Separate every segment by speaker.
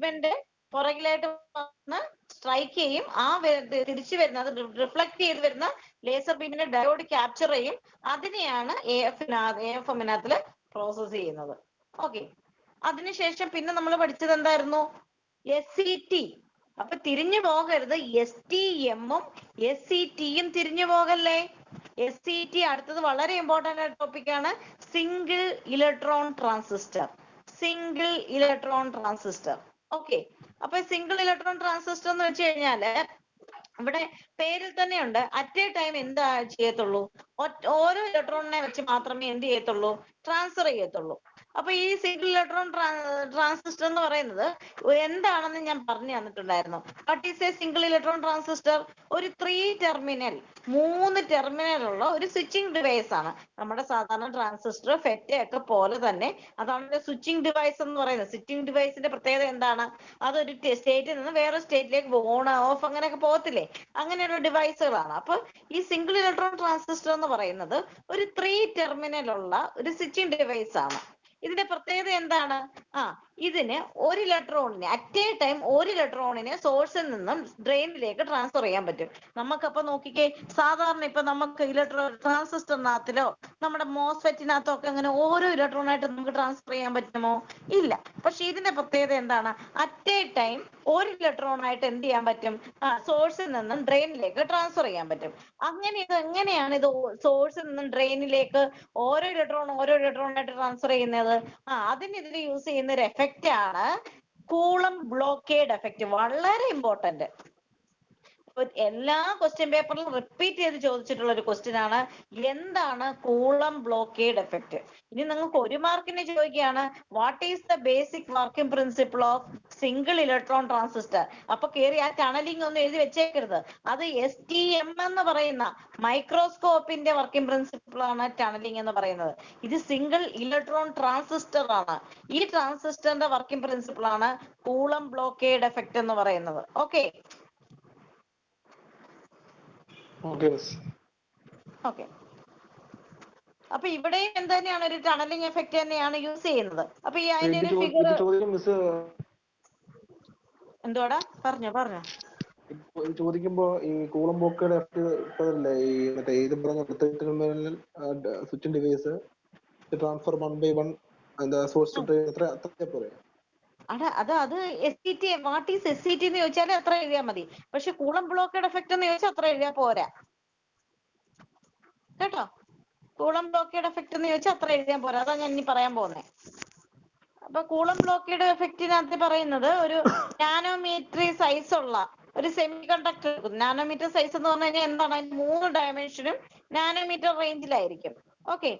Speaker 1: Segment പുറകിലായിട്ട് വന്ന് strike ചെയ്യും. ആ തിരിച്ചു വരുന്ന അത് റിഫ്ലക്ട് ചെയ്ത് വരുന്ന ലേസർ ബീമിനെ ഡയോഡ് ക്യാപ്ചർ ചെയ്യും. അതിനെയാണ് AFM-നകത്തില് പ്രോസസ് ചെയ്യുന്നത്. ഓക്കെ, അതിനുശേഷം പിന്നെ നമ്മൾ പഠിച്ചത് എന്തായിരുന്നു? SET. അപ്പൊ തിരിഞ്ഞു പോകരുത്, STM-ഉം SET-യും തിരിഞ്ഞു പോകല്ലേ. SET അടുത്തത് വളരെ ഇമ്പോർട്ടന്റ് ആയ ടോപ്പിക്കാണ്, single electron transistor. Single electron transistor. Okay, അപ്പൊ സിംഗിൾ ഇലക്ട്രോൺ ട്രാൻസിസ്റ്റർ എന്ന് വെച്ച് കഴിഞ്ഞാല് ഇവിടെ പേരിൽ തന്നെയുണ്ട്, അറ്റ് എ ടൈം എന്താ ചെയ്യത്തുള്ളൂ, ഓരോ ഇലക്ട്രോണിനെ വെച്ച് മാത്രമേ എന്ത് ചെയ്യത്തുള്ളൂ, ട്രാൻസ്ഫർ ചെയ്യത്തുള്ളൂ. അപ്പൊ ഈ സിംഗിൾ ഇലക്ട്രോൺ ട്രാൻസിസ്റ്റർ എന്ന് പറയുന്നത് എന്താണെന്ന് ഞാൻ പറഞ്ഞു തന്നിട്ടുണ്ടായിരുന്നു. What is A single electron transistor? ഒരു 3 ടെർമിനൽ, 3 ടെർമിനൽ ഉള്ള ഒരു സ്വിച്ചിങ് ഡിവൈസ് ആണ്. നമ്മുടെ സാധാരണ ട്രാൻസിസ്റ്റർ, ഫെറ്റ ഒക്കെ പോലെ തന്നെ അതാണ് സ്വിച്ചിങ് ഡിവൈസ് എന്ന് പറയുന്നത്. സ്വിച്ചിങ് ഡിവൈസിന്റെ പ്രത്യേകത എന്താണ്? അതൊരു സ്റ്റേറ്റിൽ നിന്ന് വേറെ സ്റ്റേറ്റിലേക്ക് ഓൺ ഓഫ് അങ്ങനെയൊക്കെ പോകത്തില്ലേ, അങ്ങനെയുള്ള ഡിവൈസുകളാണ്. അപ്പൊ ഈ സിംഗിൾ ഇലക്ട്രോൺ ട്രാൻസിസ്റ്റർ എന്ന് പറയുന്നത് ഒരു 3 ടെർമിനൽ ഉള്ള ഒരു സ്വിച്ചിങ് ഡിവൈസ് ആണ്. ഇതിന്റെ പ്രത്യേകത എന്താണ്? ഇതിന് ഒരു ഇലക്ട്രോണിനെ അറ്റ് എ ടൈം ഒരു ഇലക്ട്രോണിനെ സോഴ്സിൽ നിന്നും ഡ്രെയിനിലേക്ക് ട്രാൻസ്ഫർ ചെയ്യാൻ പറ്റും. നമുക്കപ്പൊ നോക്കിക്കേ, സാധാരണ ഇപ്പൊ നമുക്ക് ട്രാൻസിസ്റ്ററിനകത്തിലോ നമ്മുടെ മോസ്ഫെറ്റിനകത്തോ ഒക്കെ അങ്ങനെ ഓരോ ഇലക്ട്രോണായിട്ട് നമുക്ക് ട്രാൻസ്ഫർ ചെയ്യാൻ പറ്റുമോ? ഇല്ല. പക്ഷെ ഇതിന്റെ പ്രത്യേകത എന്താണ്? അറ്റ് എ ടൈം ഒരു ഇലക്ട്രോണായിട്ട് എന്ത് ചെയ്യാൻ പറ്റും? സോഴ്സിൽ നിന്നും ഡ്രെയിനിലേക്ക് ട്രാൻസ്ഫർ ചെയ്യാൻ പറ്റും. എങ്ങനെയാണ് ഇത് സോഴ്സിൽ നിന്നും ഡ്രെയിനിലേക്ക് ഓരോ ഇലക്ട്രോണായിട്ട് ട്രാൻസ്ഫർ ചെയ്യുന്നത്? അതിന് ഇതിൽ യൂസ് ചെയ്യുന്ന ഒരു എഫക്റ്റ് ആണ് കൂളം ബ്ലോക്കേഡ് എഫക്റ്റ്. വളരെ ഇമ്പോർട്ടന്റ്. എല്ലാ ക്വസ്റ്റ്യൻ പേപ്പറിലും റിപ്പീറ്റ് ചെയ്ത് ചോദിച്ചിട്ടുള്ള ഒരു ക്വസ്റ്റ്യൻ ആണ്, എന്താണ് കൂളം ബ്ലോക്കേഡ് എഫക്റ്റ്. ഇനി നിങ്ങൾക്ക് 1 മാർക്കിന് ചോദിക്കുകയാണ്, what is the basic working principle of single electron transistor. അപ്പൊ കയറി ആ ടണലിംഗ് ഒന്നും എഴുതി വെച്ചേക്കരുത്. അത് STM എന്ന് പറയുന്ന മൈക്രോസ്കോപ്പിന്റെ വർക്കിംഗ് പ്രിൻസിപ്പിൾ ആണ് ടണലിംഗ് എന്ന് പറയുന്നത്. ഇത് സിംഗിൾ ഇലക്ട്രോൺ ട്രാൻസിസ്റ്റർ ആണ്. ഈ ട്രാൻസിസ്റ്ററിന്റെ വർക്കിംഗ് പ്രിൻസിപ്പിൾ ആണ് കൂളം ബ്ലോക്കേഡ് എഫക്റ്റ് എന്ന് പറയുന്നത്. ഓക്കെ. അപ്പൊ ഇവിടെ എന്ത് തന്നെയാണ്, ഒരു ടണലിംഗ് എഫക്റ്റ് തന്നെയാണ് യൂസ് ചെയ്യുന്നത്. അപ്പൊ ഈ അതിന്റെ ഒരു ഫിഗർ എന്തോടാ പറഞ്ഞോ.
Speaker 2: ചോദിക്കുമ്പോ ഈ കൂളം ബ്ലോക്കേഡ് എഫക്റ്റ് ഈ മറ്റേ ഇത് പറഞ്ഞ switching device transfer 1 by 1 source അത്ര പോലെ.
Speaker 1: അത് SET. വാട്ട് ഈസ് SET എന്ന് ചോദിച്ചാൽ അത്ര എഴുതിയാൽ മതി. പക്ഷെ കൂളം ബ്ലോക്കേഡ് എഫക്റ്റ് എന്ന് ചോദിച്ചാൽ അത്ര എഴുതിയാൽ പോരാ കേട്ടോ. കൂളം ബ്ലോക്കേഡ് എഫക്റ്റ് എന്ന് ചോദിച്ചാൽ അത്ര എഴുതിയാൽ പോരാ. അതാ ഞാൻ ഇനി പറയാൻ പോകുന്നത്. അപ്പൊ കൂളം ബ്ലോക്കേഡ് എഫക്റ്റിനകത്ത് പറയുന്നത് ഒരു നാനോമീറ്റർ സൈസ് ഉള്ള ഒരു സെമി കണ്ടക്ടർ. നാനോമീറ്റർ സൈസ് എന്ന് പറഞ്ഞു കഴിഞ്ഞാൽ എന്താണ്? അതിന് 3 ഡയമെൻഷനും നാനോമീറ്റർ റേഞ്ചിലായിരിക്കും. ഓക്കെ,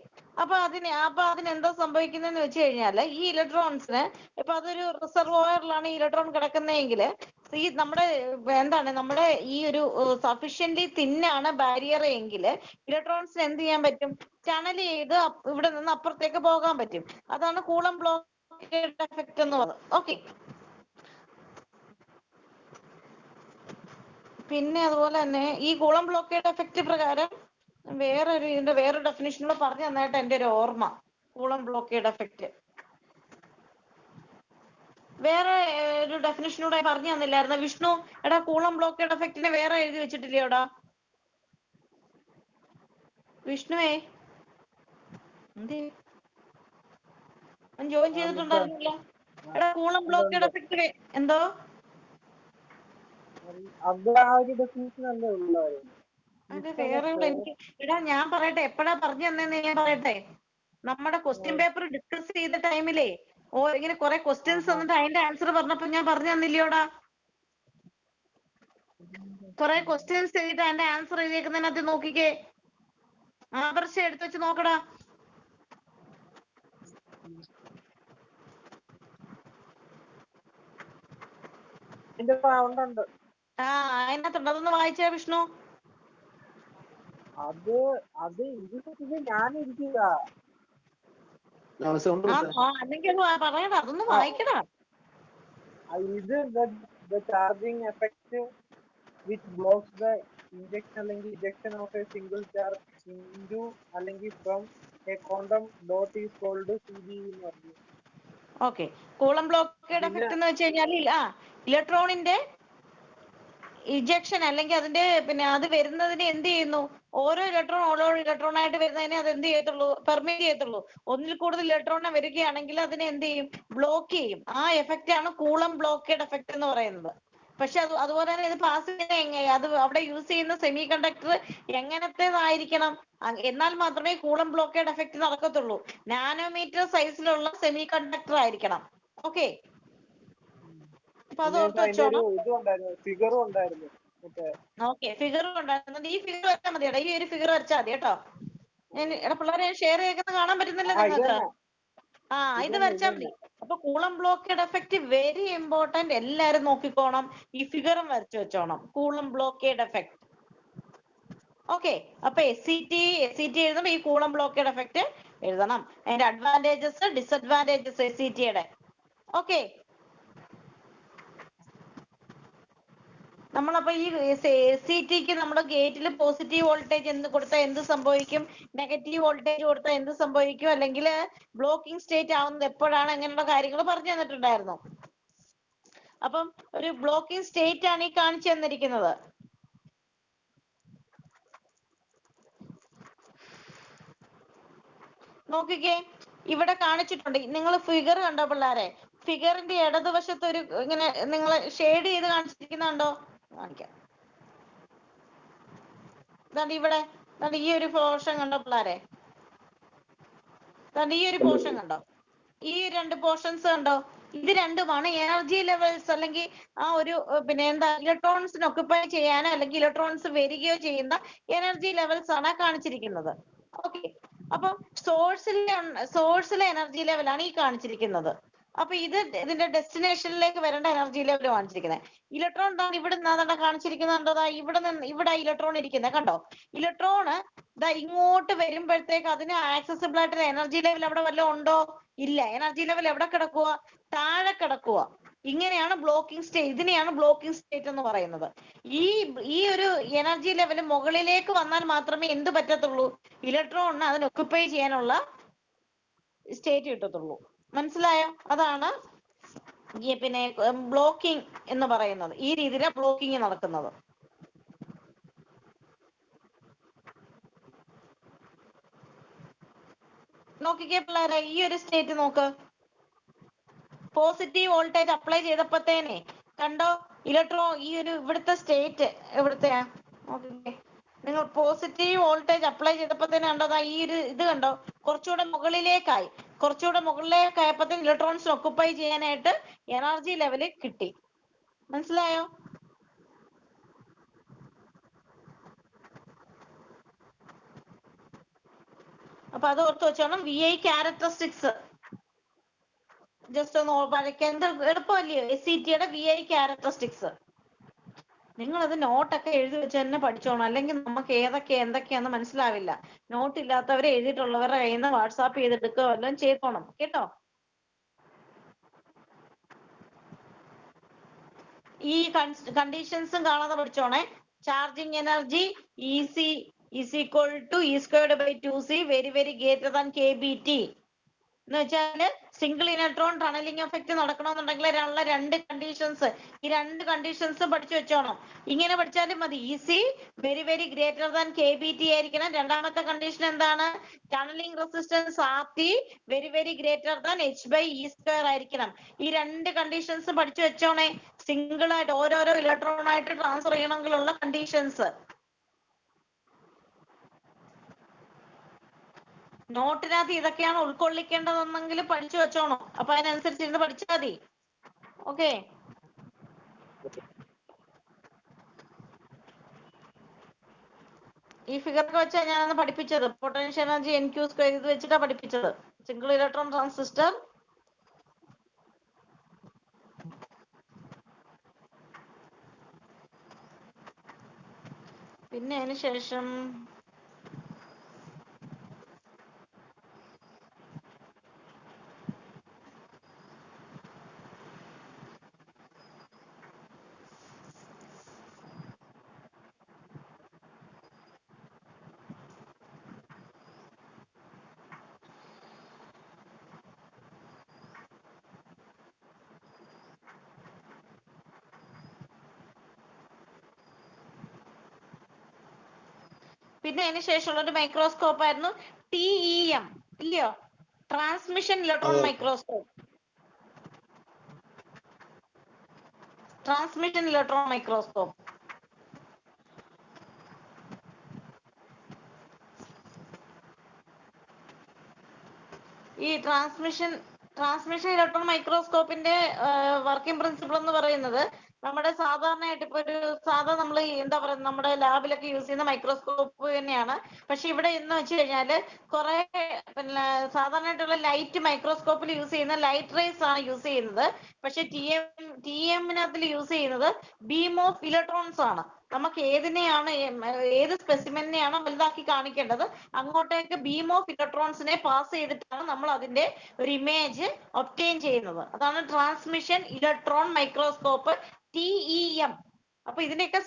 Speaker 1: അപ്പൊ അതിനെന്താ സംഭവിക്കുന്നതെന്ന് വെച്ച് കഴിഞ്ഞാൽ, ഈ ഇലക്ട്രോൺസിന് ഇപ്പൊ അതൊരു റിസർവോയറിലാണ് ഈ ഇലക്ട്രോൺ കിടക്കുന്നതെങ്കിൽ ഈ നമ്മുടെ ഈ ഒരു സഫീഷ്യന്റ്ലി തിന്നാണ് ബാരിയർ എങ്കിൽ ഇലക്ട്രോൺസിന് എന്ത് ചെയ്യാൻ പറ്റും? ടണൽ ചെയ്ത് ഇവിടെ നിന്ന് അപ്പുറത്തേക്ക് പോകാൻ പറ്റും. അതാണ് കൂളം ബ്ലോക്കേഡ് എഫക്റ്റ് എന്ന് പറയുന്നത്. ഓക്കെ, പിന്നെ അതുപോലെ തന്നെ ഈ കൂളം ബ്ലോക്കേഡ് എഫക്റ്റ് പ്രകാരം ഇതിന്റെ വേറൊരു ഡെഫിനിഷനോട് പറഞ്ഞു തന്നായിട്ട് എന്റെ ഒരു ഓർമ്മ. കൂളം ബ്ലോക്കേഡ് എഫക്റ്റ് വേറെ ഒരു ഡെഫിനിഷനോടെ പറഞ്ഞു തന്നില്ലായിരുന്നു വിഷ്ണു? എടാ, കൂളം ബ്ലോക്കേഡ് എഫക്റ്റിനെ വേറെ എഴുതി വെച്ചിട്ടില്ലയോടാ വിഷ്ണുവേ? ജോയിൻ ചെയ്തിട്ടുണ്ടായിരുന്നില്ല. എടാ, കൂളം ബ്ലോക്കേഡ് എഫക്റ്റ് എന്തോ? അത് വേറെ എടാ, ഞാൻ പറയട്ടെ, എപ്പോഴാ പറഞ്ഞു തന്നെന്ന് ഞാൻ പറയട്ടെ. നമ്മുടെ ക്വസ്റ്റ്യൻ പേപ്പർ ഡിസ്കസ് ചെയ്ത ടൈമിലേ ഇങ്ങനെ കുറെ ക്വസ്റ്റ്യൻസ് വന്നിട്ട് അതിന്റെ ആൻസർ പറഞ്ഞപ്പോ ഞാൻ പറഞ്ഞു തന്നില്ലയോടാ? കുറെ ക്വസ്റ്റ്യൻസ് എഴുതിട്ട് അതിന്റെ ആൻസർ എഴുതിയേക്കുന്നതിനകത്ത് നോക്കിക്കേ. ആദർശം എടുത്തു വെച്ച് നോക്കടാ. അതിനകത്തുണ്ട്. അതൊന്ന് വായിച്ചേ വിഷ്ണു. അല്ലെങ്കിൽ പറയടാ, അതൊന്ന് വായിക്കടാ.
Speaker 3: ഇത് the charging effect which blocks the injection അല്ലെങ്കിൽ ejection of a single charge into അല്ലെങ്കിൽ from a quantum dot is called CBE എന്ന് പറഞ്ഞു.
Speaker 1: ഓക്കെ. കൂളം ബ്ലോക്കേഡ്
Speaker 3: പിന്നെ
Speaker 1: എഫക്ട് എന്ന് വെച്ച് കഴിഞ്ഞാൽ ഇലക്ട്രോണിന്റെ ഇജക്ഷൻ അല്ലെങ്കിൽ അതിന്റെ അത് വരുന്നതിന് എന്ത് ചെയ്യുന്നു? ഓരോ ഇലക്ട്രോൺ ആയിട്ട് വരുന്നതിനെ അത് എന്ത് ചെയ്യത്തുള്ളൂ? പെർമിറ്റ് ചെയ്യത്തുള്ളൂ. ഒന്നിൽ കൂടുതൽ ഇലക്ട്രോണിനെ വരികയാണെങ്കിൽ അതിനെ എന്ത് ചെയ്യും? ബ്ലോക്ക് ചെയ്യും. ആ എഫക്റ്റ് ആണ് കൂളം ബ്ലോക്കേഡ് എഫക്ട് എന്ന് പറയുന്നത്. പക്ഷെ അതുപോലെ തന്നെ ഇത് പാസ് ചെയ്യുന്ന അത് അവിടെ യൂസ് ചെയ്യുന്ന സെമി കണ്ടക്ടർ എങ്ങനത്തേതായിരിക്കണം? എന്നാൽ മാത്രമേ കൂളം ബ്ലോക്കേഡ് എഫക്ട് നടക്കത്തുള്ളൂ. നാനോമീറ്റർ സൈസിലുള്ള സെമി കണ്ടക്ടർ ആയിരിക്കണം. ഓക്കെ, അപ്പൊ അത് ഓർത്ത്
Speaker 3: അതിന്റെ ഒരു
Speaker 1: വെച്ചോണം.
Speaker 3: ഇതും ഉണ്ടായിരുന്നു, ഫിഗറും ഉണ്ടായിരുന്നു.
Speaker 1: ഓക്കെ, ഫിഗർ ഉണ്ടായിരുന്നത് ഈ ഫിഗർ വെച്ചാൽ മതി. ഈ ഒരു ഫിഗർ വരച്ചാൽ മതി കേട്ടോ. പിള്ളേരെ ഷെയർ ചെയ്യുന്നത് കാണാൻ പറ്റുന്നില്ല നിങ്ങൾക്ക്? ഇത് വരച്ചാൽ മതി. അപ്പൊ coulomb blockade effect very important. എല്ലാരും നോക്കിക്കോണം. ഈ ഫിഗറും വരച്ചു വെച്ചോണം. Coulomb blockade effect. ഓക്കെ, അപ്പൊ SCT എഴുതുമ്പോൾ ഈ കൂളം ബ്ലോക്കേഡ് എഫക്ട് എഴുതണം. അതിന്റെ അഡ്വാൻറ്റേജസ് ഡിസഡ്വാൻറ്റേജസ് SCTയുടെ. ഓക്കെ, നമ്മളപ്പോ ഈ SCTക്ക് നമ്മുടെ ഗേറ്റിൽ പോസിറ്റീവ് വോൾട്ടേജ് കൊടുത്താൽ എന്ത് സംഭവിക്കും? നെഗറ്റീവ് വോൾട്ടേജ് കൊടുത്താൽ എന്ത് സംഭവിക്കും? അല്ലെങ്കിൽ ബ്ലോക്കിംഗ് സ്റ്റേറ്റ് ആവുന്നത് എപ്പോഴാണ്? അങ്ങനെയുള്ള കാര്യങ്ങൾ പറഞ്ഞു തന്നിട്ടുണ്ടായിരുന്നു. അപ്പം ഒരു ബ്ലോക്കിംഗ് സ്റ്റേറ്റ് ആണ് ഈ കാണിച്ചു തന്നിരിക്കുന്നത്. നോക്കിക്കേ, ഇവിടെ കാണിച്ചിട്ടുണ്ട്. നിങ്ങൾ ഫിഗർ കണ്ടോ പിള്ളേരെ? ഫിഗറിന്റെ ഇടതുവശത്ത് ഒരു ഇങ്ങനെ നിങ്ങൾ ഷെയ്ഡ് ചെയ്ത് കാണിച്ചിരിക്കുന്നുണ്ടോ? കാണിക്കാം. ഇവിടെ ഈ ഒരു പോർഷൻ കണ്ടോ പിള്ളേരെ? ഈ ഒരു പോർഷൻ കണ്ടോ? ഈ രണ്ട് പോർഷൻസ് കണ്ടോ? ഇത് രണ്ടുമാണ് എനർജി ലെവൽസ്, അല്ലെങ്കിൽ ആ ഒരു ഇലക്ട്രോൺസിന് ഒക്കുപ്പൈ ചെയ്യാനോ അല്ലെങ്കിൽ ഇലക്ട്രോൺസ് വരികയോ ചെയ്യുന്ന എനർജി ലെവൽസ് ആണ് കാണിച്ചിരിക്കുന്നത്. ഓക്കെ, അപ്പൊ സോഴ്സിലെ എനർജി ലെവലാണ് ഈ കാണിച്ചിരിക്കുന്നത്. അപ്പൊ ഇതിന്റെ ഡെസ്റ്റിനേഷനിലേക്ക് വരേണ്ട എനർജി ലെവൽ കാണിച്ചിരിക്കുന്നത്. ഇലക്ട്രോൺ ഇവിടെ നിന്നാണ് കാണിച്ചിരിക്കുന്നുണ്ടോ? ഇവിടെ ഇലക്ട്രോൺ ഇരിക്കുന്നത് കണ്ടോ? ഇലക്ട്രോണ് ഇങ്ങോട്ട് വരുമ്പോഴത്തേക്ക് അതിന് ആക്സസിബിൾ ആയിട്ടുള്ള എനർജി ലെവൽ അവിടെ വല്ലതും ഉണ്ടോ? ഇല്ല. എനർജി ലെവൽ എവിടെ കിടക്കുക? താഴെ കിടക്കുക. ഇങ്ങനെയാണ് ബ്ലോക്കിംഗ് സ്റ്റേറ്റ്. ഇതിനെയാണ് ബ്ലോക്കിംഗ് സ്റ്റേറ്റ് എന്ന് പറയുന്നത്. ഈ ഒരു എനർജി ലെവൽ മുകളിലേക്ക് വന്നാൽ മാത്രമേ എന്ത് പറ്റത്തുള്ളൂ? ഇലക്ട്രോണിന് അതിന് ഒക്കുപ്പൈ ചെയ്യാനുള്ള സ്റ്റേറ്റ് കിട്ടത്തുള്ളൂ. മനസ്സിലായോ? അതാണ് ബ്ലോക്കിംഗ് എന്ന് പറയുന്നത്. ഈ രീതിയിലാണ് ബ്ലോക്കിംഗ് നടക്കുന്നത്. നോക്കിക്കേ പിള്ളേരെ, ഈ ഒരു സ്റ്റേറ്റ് നോക്ക്. പോസിറ്റീവ് വോൾട്ടേജ് അപ്ലൈ ചെയ്തപ്പോഴത്തേനെ കണ്ടോ? ഈ ഒരു ഇവിടുത്തെ സ്റ്റേറ്റ് എവിടുത്തെയാ നോക്കിക്കേ. നിങ്ങൾ പോസിറ്റീവ് വോൾട്ടേജ് അപ്ലൈ ചെയ്തപ്പോഴത്തേനെ കണ്ടോ? ഈ ഒരു ഇത് കണ്ടോ? കുറച്ചുകൂടെ മുകളിലേക്കായപ്പോഴത്തേന് ഇലക്ട്രോൺസ് ഒക്കുപ്പൈ ചെയ്യാനായിട്ട് എനർജി ലെവല് കിട്ടി. മനസ്സിലായോ? അപ്പൊ അത് ഓർത്ത് വെച്ചോണം. VI ക്യാരക്ടറിസ്റ്റിക്സ് ജസ്റ്റ് ഒന്ന് വരയ്ക്കാൻ എളുപ്പമല്ലയോ? SCTയുടെ VI ക്യാരക്ടറിസ്റ്റിക്സ്. നിങ്ങൾ അത് നോട്ടൊക്കെ എഴുതി വെച്ച് തന്നെ പഠിച്ചോണം. അല്ലെങ്കിൽ നമുക്ക് എന്തൊക്കെയാന്ന് മനസ്സിലാവില്ല. നോട്ട് ഇല്ലാത്തവരെ എഴുതിയിട്ടുള്ളവരുടെ കയ്യിൽ നിന്ന് വാട്സാപ്പ് ചെയ്തെടുക്കുക വല്ലതും ചെയ്തോണം കേട്ടോ. ഈ കണ്ടീഷൻസും കാണാതെ പഠിച്ചോണേ. Charging energy EC is equal to E²/2C very greater than KBT. എന്ന് വെച്ചാല് സിംഗിൾ ഇലക്ട്രോൺ ടണലിംഗ് എഫക്ട് നടക്കണമെന്നുണ്ടെങ്കിൽ രണ്ട് കണ്ടീഷൻസ്, ഈ രണ്ട് കണ്ടീഷൻസും പഠിച്ചു വെച്ചോണം. ഇങ്ങനെ പഠിച്ചാലും മതി. EC very greater than KBT ആയിരിക്കണം. രണ്ടാമത്തെ കണ്ടീഷൻ എന്താണ്? Tunnelling resistance RT very greater than H/E² ആയിരിക്കണം. ഈ രണ്ട് കണ്ടീഷൻസ് പഠിച്ചു വെച്ചോണേ. സിംഗിൾ ആയിട്ട് ഓരോരോ ഇലക്ട്രോൺ ആയിട്ട് ട്രാൻസ്ഫർ ചെയ്യണമെങ്കിലുള്ള കണ്ടീഷൻസ്. നോട്ടിനകത്ത് ഇതൊക്കെയാണ് ഉൾക്കൊള്ളിക്കേണ്ടതെന്നെങ്കിൽ പഠിച്ചു വെച്ചോണം. അപ്പൊ അതിനനുസരിച്ച് പഠിച്ചാൽ മതി. ഓക്കെ, ഈ ഫിഗറൊക്കെ വെച്ചാൽ ഞാനന്ന് പഠിപ്പിച്ചത്. പൊട്ടൻഷ്യൽ എനർജി NQ² ഇത് വെച്ചിട്ടാണ് പഠിപ്പിച്ചത്. Single electron transistor. പിന്നെ അതിന് ശേഷം പിന്നെ അതിന് ശേഷമുള്ള ഒരു മൈക്രോസ്കോപ്പ് ആയിരുന്നു TEM, ഇല്ലയോ? Transmission electron microscope. Transmission electron microscope. ഈ ട്രാൻസ്മിഷൻ ഇലക്ട്രോൺ മൈക്രോസ്കോപ്പിന്റെ വർക്കിംഗ് പ്രിൻസിപ്പിൾ എന്ന് പറയുന്നത് നമ്മുടെ സാധാരണയായിട്ട് ഇപ്പൊ ഒരു നമ്മൾ എന്താ പറയുക നമ്മുടെ ലാബിലൊക്കെ യൂസ് ചെയ്യുന്ന മൈക്രോസ്കോപ്പ് തന്നെയാണ്. പക്ഷെ ഇവിടെ എന്ന് വെച്ച് കഴിഞ്ഞാല് കുറെ പിന്നെ സാധാരണയായിട്ടുള്ള ലൈറ്റ് മൈക്രോസ്കോപ്പിൽ യൂസ് ചെയ്യുന്ന ലൈറ്റ് റേസ് ആണ് യൂസ് ചെയ്യുന്നത്. പക്ഷെ TEM യൂസ് ചെയ്യുന്നത് ബീം ഓഫ് ഇലക്ട്രോൺസ് ആണ്. നമുക്ക് ഏതിനെയാണ് ഏത് സ്പെസിമെനെയാണ് വലുതാക്കി കാണിക്കേണ്ടത് അങ്ങോട്ടേക്ക് ബീം ഓഫ് ഇലക്ട്രോൺസിനെ പാസ് ചെയ്തിട്ടാണ് നമ്മൾ അതിന്റെ ഒരു ഇമേജ് ഒബ്റ്റെയിൻ ചെയ്യുന്നത്. അതാണ് ട്രാൻസ്മിഷൻ ഇലക്ട്രോൺ മൈക്രോസ്കോപ്പ് TEM. അപ്പൊ ഇതിന്റെയൊക്കെ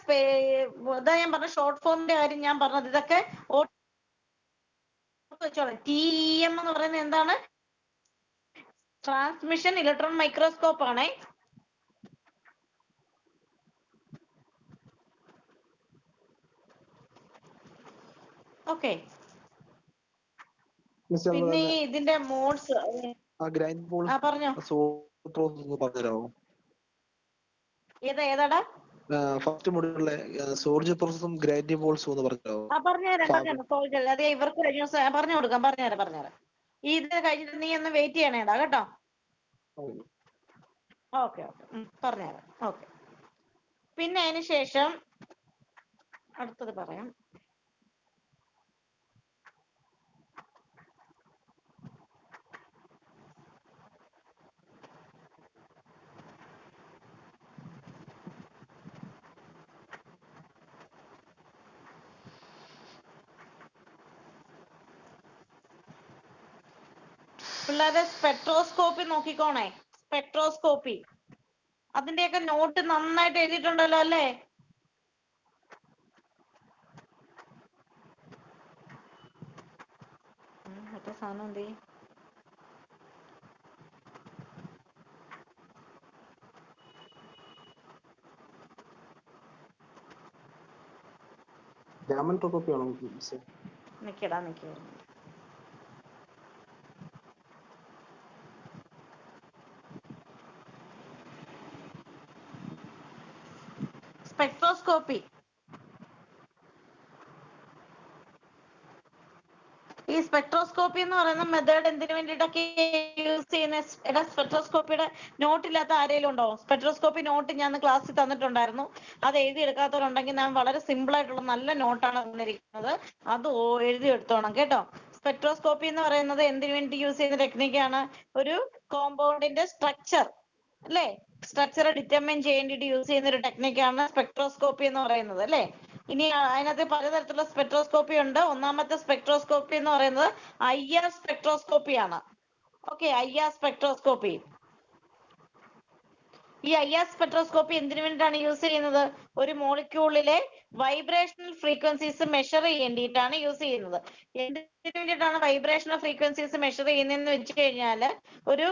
Speaker 1: ഇതാ ഞാൻ പറഞ്ഞ ഷോർട്ട് ഫോമിന്റെ കാര്യം ഞാൻ പറഞ്ഞത്. ഇതൊക്കെ TEM എന്ന് പറയുന്നത് എന്താണ്? ട്രാൻസ്മിഷൻ ഇലക്ട്രോൺ മൈക്രോസ്കോപ്പ് ആണ്. ഓക്കെ. പിന്നെ ഇതിന്റെ മോഡ്സ് പറഞ്ഞോ.
Speaker 2: പറഞ്ഞുതരാമോ?
Speaker 1: ഏതാടാ?
Speaker 2: ഫസ്റ്റ് മോഡ്യൂളിലെ സോൾജ് പ്രോസസ്സും ഗ്രൈൻഡിംഗ് ബോൾസും എന്ന് പറഞ്ഞുതരാമോ?
Speaker 1: പറഞ്ഞുതരാം. അതെ, ഇവർക്ക് കഴിഞ്ഞ ദിവസം പറഞ്ഞുതരാം. ഇത് കഴിഞ്ഞിട്ട് നീ ഒന്ന് വെയിറ്റ് ചെയ്യണേടാ കേട്ടോ. ഓക്കെ പറഞ്ഞുതരാം. ഓക്കെ. പിന്നെ അതിന് ശേഷം അടുത്തത് പറയാം. പിള്ളേരെ സ്പെക്ട്രോസ്കോപ്പി നോക്കിക്കോണേ. സ്പെക്ട്രോസ്കോപ്പി അതിന്റെയൊക്കെ നോട്ട് നന്നായിട്ട് എഴുതിയിട്ടുണ്ടല്ലോ അല്ലേ? മറ്റേ സാധനം എന്ത്? നിക്കടാ. സ്പെക്ട്രോസ്കോപ്പി. ഈ സ്പെക്ട്രോസ്കോപ്പി എന്ന് പറയുന്ന മെത്തേഡ് എന്തിനു വേണ്ടിയിട്ടൊക്കെ യൂസ് ചെയ്യുന്ന? സ്പെക്ട്രോസ്കോപ്പിയുടെ നോട്ടില്ലാത്ത ആരെങ്കിലും ഉണ്ടോ? സ്പെക്ട്രോസ്കോപ്പി നോട്ട് ഞാൻ ക്ലാസ്സിൽ തന്നിട്ടുണ്ടായിരുന്നു. അത് എഴുതിയെടുക്കാത്തവരുണ്ടെങ്കിൽ ഞാൻ വളരെ സിമ്പിൾ ആയിട്ടുള്ള നല്ല നോട്ടാണ് തന്നിരിക്കുന്നത്. അത് എഴുതി എടുത്തോണം കേട്ടോ. സ്പെക്ട്രോസ്കോപ്പി എന്ന് പറയുന്നത് എന്തിനു വേണ്ടി യൂസ് ചെയ്യുന്ന ടെക്നിക്കാണ്? ഒരു കോമ്പൗണ്ടിന്റെ സ്ട്രക്ചർ അല്ലേ, സ്ട്രക്ചർ ഡിറ്റർമിൻ ചെയ്യേണ്ടിട്ട് യൂസ് ചെയ്യുന്ന ഒരു ടെക്നിക്കാണ് സ്പെക്ട്രോസ്കോപ്പി എന്ന് പറയുന്നത് അല്ലേ. ഇനി അതിനകത്ത് പലതരത്തിലുള്ള സ്പെക്ട്രോസ്കോപ്പി ഉണ്ട്. ഒന്നാമത്തെ സ്പെക്ട്രോസ്കോപ്പി എന്ന് പറയുന്നത് IR സ്പെക്ട്രോസ്കോപ്പി ആണ്. Okay, IR spectroscopy. ഈ IR സ്പെക്ട്രോസ്കോപ്പി എന്തിനു വേണ്ടിയിട്ടാണ് യൂസ് ചെയ്യുന്നത്? ഒരു മോളിക്യൂളിലെ വൈബ്രേഷണൽ ഫ്രീക്വൻസീസ് മെഷർ ചെയ്യേണ്ടിയിട്ടാണ് യൂസ് ചെയ്യുന്നത്. എന്തിനു വേണ്ടിയിട്ടാണ് വൈബ്രേഷണൽ ഫ്രീക്വൻസീസ് മെഷർ ചെയ്യുന്നതെന്ന് വെച്ച് കഴിഞ്ഞാല് ഒരു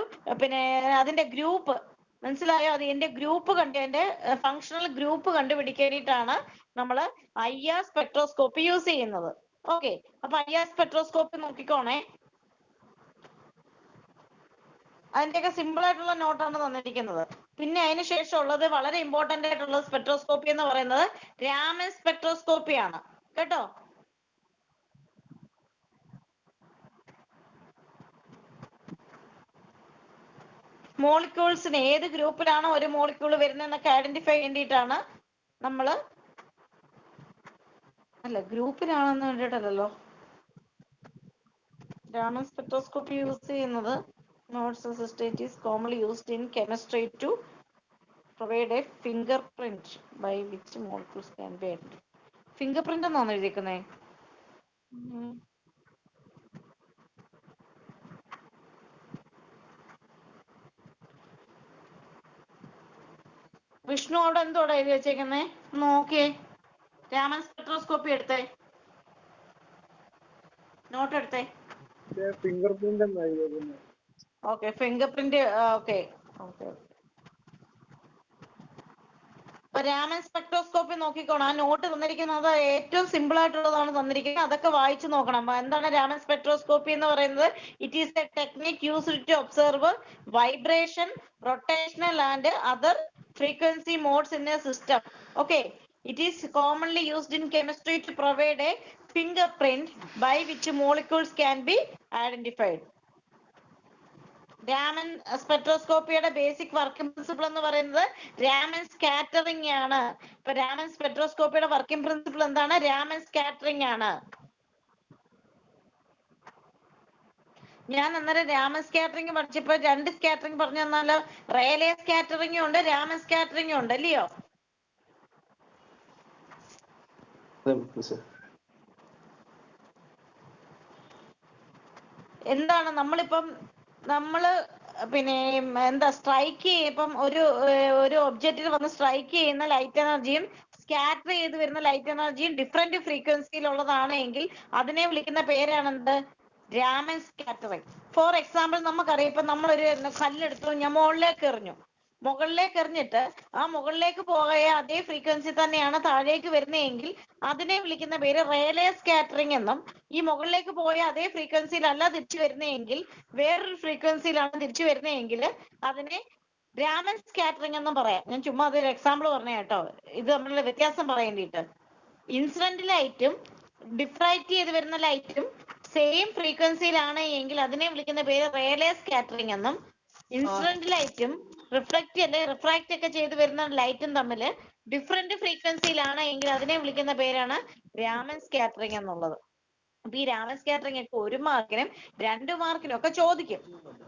Speaker 1: അതിന്റെ ഗ്രൂപ്പ് മനസ്സിലായോ? അതിന്റെ ഗ്രൂപ്പ് അതിന്റെ ഫങ്ഷണൽ ഗ്രൂപ്പ് കണ്ടുപിടിക്കാനായിട്ടാണ് നമ്മൾ IR സ്പെക്ട്രോസ്കോപ്പി യൂസ് ചെയ്യുന്നത്. ഓക്കെ, അപ്പൊ IR സ്പെക്ട്രോസ്കോപ്പി നോക്കിക്കോണേ. അതിന്റെയൊക്കെ സിമ്പിൾ ആയിട്ടുള്ള നോട്ടാണ് തന്നിരിക്കുന്നത്. പിന്നെ അതിന് ശേഷം ഉള്ളത് വളരെ ഇമ്പോർട്ടന്റ് ആയിട്ടുള്ള സ്പെക്ട്രോസ്കോപ്പി എന്ന് പറയുന്നത് രാമൻ സ്പെക്ട്രോസ്കോപ്പി ആണ് കേട്ടോ. മോളിക്യൂൾസിന് ഏത് ഗ്രൂപ്പിലാണ് ഒരു മോളിക്യൂൾ വരുന്നതെന്നൊക്കെ ഐഡന്റിഫൈ ചെയ്യേണ്ടിയിട്ടാണ് നമ്മള് ഗ്രൂപ്പിലാണെന്ന് വേണ്ടിയിട്ടല്ലോ രാമൻ സ്പെക്ട്രോസ്കോപ്പി യൂസ് ചെയ്യുന്നത്. Notes states is commonly used in chemistry to provide a fingerprint by which molecules can be identified. Fingerprint എന്നാണ് എഴുതിയിരിക്കുന്നത്. വിഷ്ണു അവിടെ എന്തോടെ എഴുതി വെച്ചേക്കുന്നേ? നോക്കിയേ. രാമൻ സ്പെക്ട്രോസ്കോപ്പി എടുത്തേ, നോട്ട് എടുത്തേ.
Speaker 3: ഫിംഗർ പ്രിന്റ് എന്നായിരുന്നു.
Speaker 1: Okay, fingerprint. Okay. Raman spectroscopy നോക്കിക്കോണം. ആ നോട്ട് തന്നിരിക്കുന്നത് ഏറ്റവും സിമ്പിൾ ആയിട്ടുള്ളതാണ് തന്നിരിക്കുന്നത്. അതൊക്കെ വായിച്ചു നോക്കണം. എന്താണ് രാമൻ സ്പെക്ട്രോസ്കോപ്പി എന്ന് പറയുന്നത്? It is a technique used to observe vibration, rotational and other frequency modes in a system. Okay, it is commonly used in chemistry to provide a fingerprint by which molecules can be identified. Raman സ്പെക്ട്രോസ്കോപ്പിയുടെ basic working principle എന്ന് പറയുന്നത് Raman scattering ആണ്. ഇപ്പൊ Raman സ്പെക്ട്രോസ്കോപ്പിയുടെ working principle എന്താണ്? Raman scattering ആണ്. ഞാൻ അന്നേരം Raman scattering പഠിച്ചപ്പോ 2 scattering പറഞ്ഞു തന്നാലോ? റേലേ സ്കാറ്ററിംഗും ഉണ്ട്, രാമൻ സ്കാറ്ററിംഗും ഉണ്ട്, അല്ലയോ? എന്താണ് നമ്മള് പിന്നെ എന്താ സ്ട്രൈക്ക് ഇപ്പം ഒരു ഒബ്ജക്റ്റിൽ വന്ന് സ്ട്രൈക്ക് ചെയ്യുന്ന ലൈറ്റ് എനർജിയും സ്കാറ്റർ ചെയ്ത് വരുന്ന ലൈറ്റ് എനർജിയും ഡിഫറെന്റ് ഫ്രീക്വൻസിയിലുള്ളതാണ് എങ്കിൽ അതിനെ വിളിക്കുന്ന പേരാണെന്ത്? രാമൻ സ്കാറ്ററിംഗ്. ഫോർ എക്സാമ്പിൾ നമുക്കറിയാം, ഇപ്പൊ നമ്മളൊരു കല്ലെടുത്തു, ഞാൻ മുകളിലേക്ക് എറിഞ്ഞിട്ട് ആ മുകളിലേക്ക് പോയ അതേ ഫ്രീക്വൻസി തന്നെയാണ് താഴേക്ക് വരുന്നതെങ്കിൽ അതിനെ വിളിക്കുന്ന പേര് റേലേ സ്കാറ്ററിംഗ് എന്നും, ഈ മുകളിലേക്ക് പോയ അതേ ഫ്രീക്വൻസിയിലല്ല തിരിച്ചു വരുന്നതെങ്കിൽ വേറൊരു ഫ്രീക്വൻസിയിലാണ് തിരിച്ചു വരുന്നതെങ്കിൽ അതിനെ രാമൻ സ്കാറ്ററിംഗ് എന്നും പറയാം. ഞാൻ ചുമ്മാ അതൊരു എക്സാമ്പിൾ പറഞ്ഞ കേട്ടോ, ഇത് തമ്മിലുള്ള വ്യത്യാസം പറയേണ്ടിയിട്ട്. ഇൻസിഡന്റ് ലൈറ്റും ഡിഫ്രാക്ട് ചെയ്ത് വരുന്ന ലൈറ്റും സെയിം ഫ്രീക്വൻസിയിലാണ് എങ്കിൽ അതിനെ വിളിക്കുന്ന പേര് റേലേ സ്കാറ്ററിംഗ് എന്നും, ഇൻസിഡന്റ് ലൈറ്റും റിഫ്രാക്ട് ഒക്കെ ചെയ്ത് വരുന്ന ലൈറ്റും തമ്മിൽ ഡിഫറെന്റ് ഫ്രീക്വൻസിയിലാണ് എങ്കിൽ അതിനെ വിളിക്കുന്ന പേരാണ് രാമൻ സ്കാറ്ററിംഗ് എന്നുള്ളത്. അപ്പൊ ഈ രാമൻ സ്കാറ്ററിംഗ് ഒക്കെ 1 മാർക്കിനും 2 മാർക്കിനും ഒക്കെ ചോദിക്കും.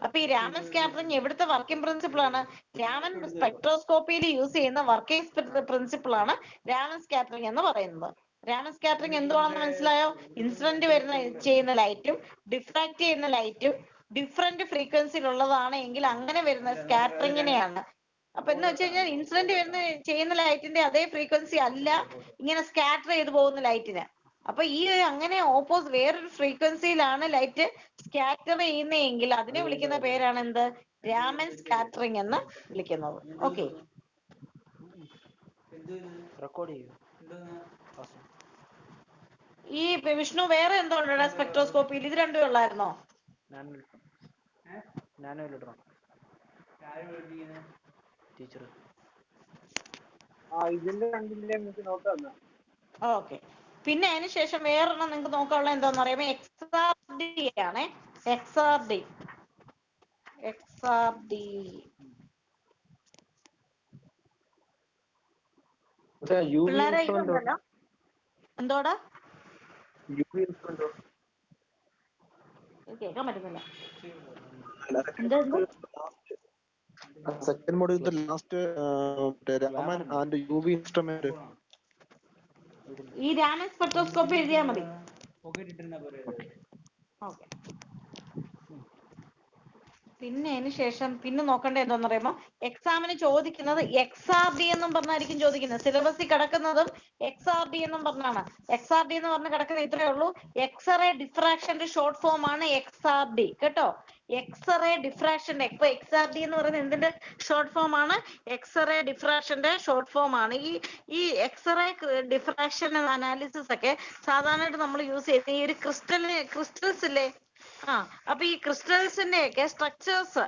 Speaker 1: അപ്പൊ ഈ രാമൻ സ്കാറ്ററിംഗ് എവിടുത്തെ വർക്കിംഗ് പ്രിൻസിപ്പിൾ ആണ്? രാമൻ സ്പെക്ട്രോസ്കോപ്പിയിൽ യൂസ് ചെയ്യുന്ന വർക്കിംഗ് പ്രിൻസിപ്പിൾ ആണ് രാമൻ സ്കാറ്ററിംഗ് എന്ന് പറയുന്നത്. രാമൻ സ്കാറ്ററിംഗ് എന്തുവാണെന്ന് മനസ്സിലായോ? ഇൻസിഡന്റ് ചെയ്യുന്ന ലൈറ്റും ഡിഫ്രാക്ട് ചെയ്യുന്ന ലൈറ്റും ഡിഫറെന്റ് ഫ്രീക്വൻസിയിലുള്ളതാണ് എങ്കിൽ അങ്ങനെ വരുന്ന സ്കാറ്ററിംഗിനെയാണ്. അപ്പൊ എന്ന് വെച്ച് കഴിഞ്ഞാൽ ഇൻസിഡന്റ് ചെയ്യുന്ന ലൈറ്റിന്റെ അതേ ഫ്രീക്വൻസി അല്ല ഇങ്ങനെ സ്കാറ്റർ ചെയ്ത് പോകുന്ന ലൈറ്റിന്. അപ്പൊ ഈ അങ്ങനെ വേറൊരു ഫ്രീക്വൻസിയിലാണ് ലൈറ്റ് സ്കാറ്റർ ചെയ്യുന്നതെങ്കിൽ അതിനെ വിളിക്കുന്ന പേരാണ് എന്ത്? രാമൻ സ്കാറ്ററിംഗ് എന്ന് വിളിക്കുന്നത്. ഓക്കെ, ഈ വിഷ്ണു വേറെ എന്തോ ഉണ്ടോ സ്പെക്ട്രോസ്കോപ്പിയിൽ? ഇത് രണ്ടും ഉള്ളായിരുന്നോ?
Speaker 3: ടീച്ചർ ഇതിന്റെ രണ്ടിന്റെ നമുക്ക് നോക്കാം.
Speaker 1: ഓക്കെ, പിന്നെ അതിന് ശേഷം വേറൊരെണ്ണം നിങ്ങൾക്ക് നോക്കാനുള്ള എന്താന്ന് പറയുമ്പോ XRD ആണ്. XRD പിള്ളേരെ ഇതുണ്ടല്ലോ, എന്തോടാ കേൾക്കാൻ പറ്റുന്നില്ല.
Speaker 2: Second module last Raman and UV instrument.
Speaker 1: ഈ രാമൻ സ്പെക്ട്രോസ്കോപ്പി എഴുതിയാൽ മതി. ഓക്കെ, പിന്നെ അതിന് ശേഷം പിന്നെ നോക്കേണ്ടത് എന്താന്ന് പറയുമ്പോ എക്സാമിന് ചോദിക്കുന്നത് XRD എന്നും പറഞ്ഞായിരിക്കും ചോദിക്കുന്നത്. സിലബസിൽ കിടക്കുന്നതും XRD എന്നും പറഞ്ഞാണ്. XRD എന്ന് പറഞ്ഞ് കിടക്കുന്നത് ഇത്രയേ ഉള്ളൂ. എക്സ്റേ ഡിഫ്രാക്ഷന്റെ ഷോർട്ട് ഫോം ആണ് XRD കേട്ടോ. X ray diffraction. ഇപ്പൊ XRD എന്ന് പറയുന്നത് എന്തിന്റെ ഷോർട്ട് ഫോം ആണ്? എക്സ്റേ ഡിഫ്രാക്ഷന്റെ ഷോർട്ട് ഫോം ആണ്. ഈ എക്സ്റേ ഡിഫ്രാക്ഷൻ അനാലിസിസ് ഒക്കെ സാധാരണയായിട്ട് നമ്മൾ യൂസ് ചെയ്യുന്ന ഈ ഒരു ക്രിസ്റ്റൽസ് ഇല്ലേ? അപ്പൊ ഈ ക്രിസ്റ്റൽസിന്റെ ഒക്കെ സ്ട്രക്ചേഴ്സ്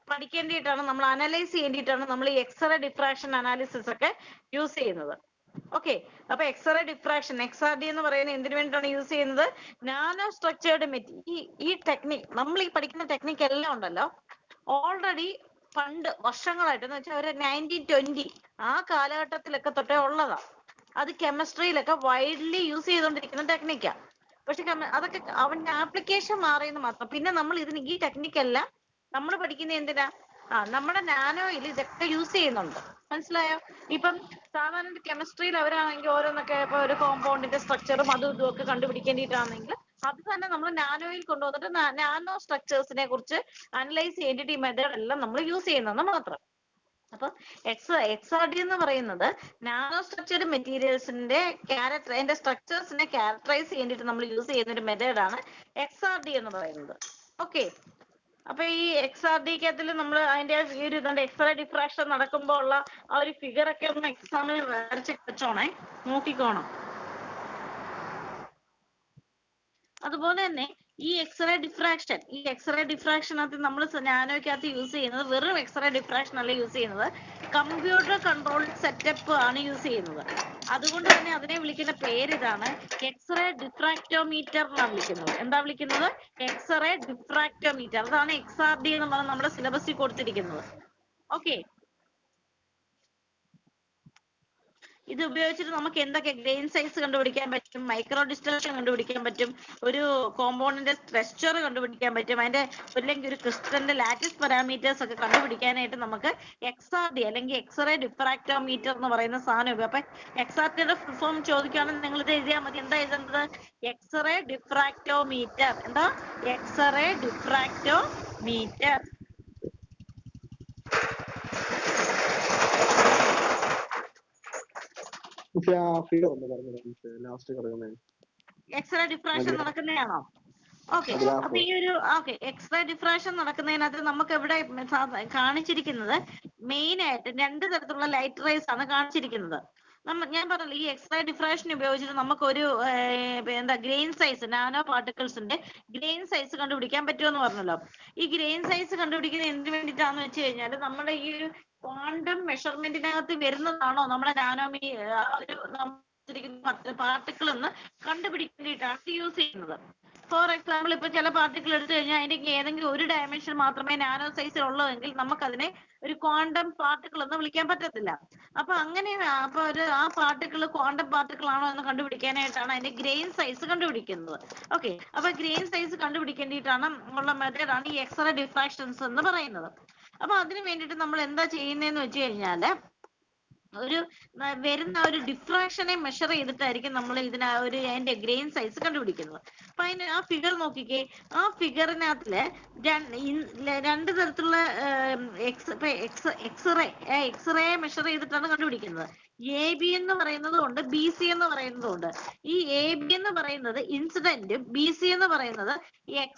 Speaker 1: പഠിക്കേണ്ടിയിട്ടാണ്, നമ്മൾ അനലൈസ് ചെയ്യേണ്ടിയിട്ടാണ് നമ്മൾ ഈ എക്സ്റേ ഡിഫ്രാക്ഷൻ അനാലിസിസ് ഒക്കെ യൂസ് ചെയ്യുന്നത്. ഓക്കെ, അപ്പൊ എക്സ്റേ ഡിഫ്രാക്ഷൻ XRD എന്ന് പറയുന്നത് എന്തിനു വേണ്ടിയിട്ടാണ് യൂസ് ചെയ്യുന്നത്? നാനോ സ്ട്രക്ചേർഡ് ഈ ടെക്നിക്, നമ്മൾ ഈ പഠിക്കുന്ന ടെക്നിക് എല്ലാം ഉണ്ടല്ലോ ഓൾറെഡി പണ്ട് വർഷങ്ങളായിട്ട്, എന്ന് വെച്ചാൽ ഒരു 1920 ആ കാലഘട്ടത്തിലൊക്കെ തൊട്ടേ ഉള്ളതാ. അത് കെമിസ്ട്രിയിലൊക്കെ വൈഡ്ലി യൂസ് ചെയ്തുകൊണ്ടിരിക്കുന്ന ടെക്നിക്കാ. പക്ഷെ അതൊക്കെ അവന്റെ ആപ്ലിക്കേഷൻ മാറിയെന്ന് മാത്രം. പിന്നെ നമ്മൾ ഈ ടെക്നിക്കെല്ലാം നമ്മൾ പഠിക്കുന്ന എന്തിനാ? നമ്മുടെ നാനോയിൽ ഇതൊക്കെ യൂസ് ചെയ്യുന്നുണ്ട്. മനസ്സിലായോ? ഇപ്പം സാധാരണ കെമിസ്ട്രിയിൽ അവരാണെങ്കിൽ ഓരോന്നൊക്കെ ഇപ്പൊ ഒരു കോമ്പൗണ്ടിന്റെ സ്ട്രക്ചറും അതും ഇതും ഒക്കെ കണ്ടുപിടിക്കേണ്ടിയിട്ടാണെങ്കിൽ അത് തന്നെ നമ്മൾ നാനോയിൽ കൊണ്ടുവന്നിട്ട് നാനോ സ്ട്രക്ചേഴ്സിനെ കുറിച്ച് അനലൈസ് ചെയ്യേണ്ടിയിട്ട് ഈ മെത്തേഡ് എല്ലാം നമ്മൾ യൂസ് ചെയ്യുന്നെന്ന് മാത്രം. അപ്പൊ XRD എന്ന് പറയുന്നത് നാനോ സ്ട്രക്ചർഡ് മെറ്റീരിയൽസിന്റെ അതിന്റെ സ്ട്രക്ചേഴ്സിനെ ക്യാരക്ടറൈസ് ചെയ്തിട്ട് നമ്മൾ യൂസ് ചെയ്യുന്ന ഒരു മെത്തേഡാണ് XRD എന്ന് പറയുന്നത്. ഓക്കെ, അപ്പൊ ഈ XRD-ക്കകത്തിൽ നമ്മൾ അതിന്റെ ഈ ഒരു ഇതുണ്ട് എക്സ്റേ ഡിഫ്രാക്ഷൻ നടക്കുമ്പോൾ ഉള്ള ആ ഒരു ഫിഗർ ഒക്കെ ഒന്ന് എക്സാമിന് വരച്ച് വെച്ചോണേ, നോക്കിക്കോണം. അതുപോലെ തന്നെ ഈ എക്സ്റേ ഡിഫ്രാക്ഷനകത്ത് നമ്മൾ നാനോയ്ക്കകത്ത് യൂസ് ചെയ്യുന്നത് വെറും എക്സ്റേ ഡിഫ്രാക്ഷൻ അല്ല യൂസ് ചെയ്യുന്നത്, കമ്പ്യൂട്ടർ കൺട്രോൾ സെറ്റപ്പ് ആണ് യൂസ് ചെയ്യുന്നത്. അതുകൊണ്ട് തന്നെ അതിനെ വിളിക്കുന്ന പേര് ഇതാണ്, എക്സ്റേ ഡിഫ്രാക്ടോമീറ്റർ എന്നാണ് വിളിക്കുന്നത്. എന്താ വിളിക്കുന്നത്? എക്സ്റേ ഡിഫ്രാക്ടോമീറ്റർ. അതാണ് XRD എന്ന് പറഞ്ഞ് നമ്മുടെ സിലബസിൽ കൊടുത്തിരിക്കുന്നത്. ഓക്കെ, ഇത് ഉപയോഗിച്ചിട്ട് നമുക്ക് എന്തൊക്കെ ഗ്രെയിൻ സൈസ് കണ്ടുപിടിക്കാൻ പറ്റും, മൈക്രോ ഡിസ്റ്റൻഷൻ കണ്ടുപിടിക്കാൻ പറ്റും, ഒരു കോമ്പൗണ്ടിന്റെ സ്ട്രക്ചർ കണ്ടുപിടിക്കാൻ പറ്റും, അതിന്റെ അല്ലെങ്കിൽ ഒരു ക്രിസ്റ്റലിന്റെ ലാറ്റിസ് പാരാമീറ്റേഴ്സ് ഒക്കെ കണ്ടുപിടിക്കാനായിട്ട് നമുക്ക് XRD അല്ലെങ്കിൽ എക്സ്റേ ഡിഫ്രാക്ടോമീറ്റർ എന്ന് പറയുന്ന സാധനം ഉപയോഗം. അപ്പൊ XRDയുടെ ഫുൾ ഫോം ചോദിക്കുകയാണെങ്കിൽ നിങ്ങൾ ഇത് എഴുതിയാൽ മതി. എന്താ എഴുതുന്നത്? എക്സ്റേ ഡിഫ്രാക്ടോമീറ്റർ. എന്താ? എക്സ്റേ ഡിഫ്രാക്ടോമീറ്റർ.
Speaker 2: ഫിഗർ ഒന്ന് പറഞ്ഞു ലാസ്റ്റ് കിടക്കുന്നത്
Speaker 1: എക്സ്റേ ഡിഫ്രാക്ഷൻ നടക്കുന്നതാണോ? ഓക്കെ, അപ്പൊ ഈ ഒരു എക്സ്റേ ഡിഫ്രാക്ഷൻ നടക്കുന്നതിനകത്ത് നമുക്ക് ഇവിടെ കാണിച്ചിരിക്കുന്നത് മെയിൻ ആയിട്ട് 2 തരത്തിലുള്ള ലൈറ്റ് റേസ് ആണ് കാണിച്ചിരിക്കുന്നത്. ഞാൻ പറഞ്ഞല്ലോ ഈ എക്സ്റേ ഡിഫ്രാക്ഷൻ ഉപയോഗിച്ചിട്ട് നമുക്കൊരു എന്താ ഗ്രെയിൻ സൈസ്, നാനോ പാർട്ടിക്കിൾസിന്റെ ഗ്രെയിൻ സൈസ് കണ്ടുപിടിക്കാൻ പറ്റുമെന്ന് പറഞ്ഞല്ലോ. ഈ ഗ്രെയിൻ സൈസ് കണ്ടുപിടിക്കുന്നത് എന്തിനു വേണ്ടിയിട്ടാന്ന് വെച്ച് കഴിഞ്ഞാൽ നമ്മുടെ ഈ ഒരു ക്വാണ്ടം മെഷർമെന്റിനകത്ത് വരുന്നതാണോ നമ്മുടെ പാർട്ടിക്കിൾ എന്ന് കണ്ടുപിടിക്കേണ്ടിയിട്ടാണ് യൂസ് ചെയ്യുന്നത്. ഫോർ എക്സാമ്പിൾ, ഇപ്പൊ ചില പാർട്ടിക്കിൾ എടുത്തു കഴിഞ്ഞാൽ അതിന്റെ ഏതെങ്കിലും ഒരു ഡയമെൻഷൻ മാത്രമേ നാനോ സൈസിൽ ഉള്ളതെങ്കിൽ നമുക്കതിനെ ഒരു ക്വാണ്ടം പാർട്ടിക്കിൾ എന്ന് വിളിക്കാൻ പറ്റത്തില്ല. അപ്പൊ അങ്ങനെ അപ്പൊ ആ പാർട്ടിക്കിൾ ക്വാണ്ടം പാർട്ടിക്കിൾ ആണോ എന്ന് കണ്ടുപിടിക്കാനായിട്ടാണ് അതിന്റെ ഗ്രെയിൻ സൈസ് കണ്ടുപിടിക്കുന്നത്. ഓക്കെ, അപ്പൊ ഗ്രെയിൻ സൈസ് കണ്ടുപിടിക്കേണ്ടിയിട്ടാണ് ഉള്ള മെത്തേഡാണ് ഈ എക്സ്റേ ഡിഫ്രാക്ഷൻസ് എന്ന് പറയുന്നത്. അപ്പൊ അതിന് വേണ്ടിയിട്ട് നമ്മൾ എന്താ ചെയ്യുന്നതെന്ന് വെച്ച് കഴിഞ്ഞാല് ഒരു വരുന്ന ഒരു ഡിഫ്രാക്ഷനെ മെഷർ ചെയ്തിട്ടായിരിക്കും നമ്മൾ അതിന്റെ ഗ്രെയിൻ സൈസ് കണ്ടുപിടിക്കുന്നത്. അപ്പൊ അതിന് ആ ഫിഗർ നോക്കിക്കേ. ആ ഫിഗറിനകത്തില് 2 തരത്തിലുള്ള എക്സ്റേ മെഷർ ചെയ്തിട്ടാണ് കണ്ടുപിടിക്കുന്നത്. AB എന്ന് പറയുന്നതും ഉണ്ട്, BC എന്ന് പറയുന്നതും ഉണ്ട്. ഈ AB എന്ന് പറയുന്നത് ഇൻസിഡന്റും BC എന്ന് പറയുന്നത്